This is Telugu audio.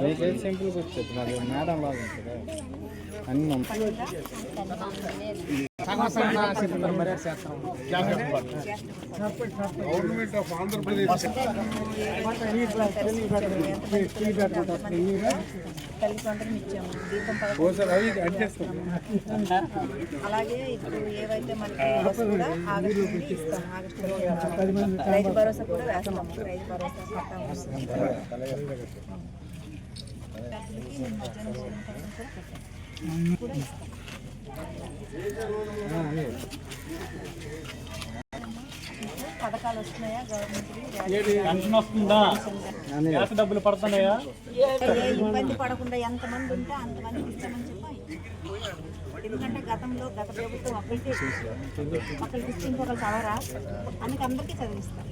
మీకేది సింపుల్గా వచ్చేది నాది మేడం లాగా ఉంటుంది అన్నీ గవర్నమెంట్ ఆఫ్ ఆంధ్రప్రదేశ్ అలాగే ఇప్పుడు ఏవైతే మనకి కూడా ఆగస్టు నుండి ఇస్తాం. ఆగస్టు రైతు భరోసా కూడా వేస్తాము. రైతు భరోసా పథకాలు వస్తున్నాయా? గవర్నమెంట్ డబ్బులు పడుతున్నాయా? ఇబ్బంది పడకుండా ఎంతమంది ఉంటే అంతమందికి ఇస్తామని చెప్పాలి. ఎందుకంటే గత ప్రభుత్వం ఒకరికి ఇస్తే ఇంకొకరు చదవరా, అందుకే అందరికీ చదివిస్తాం.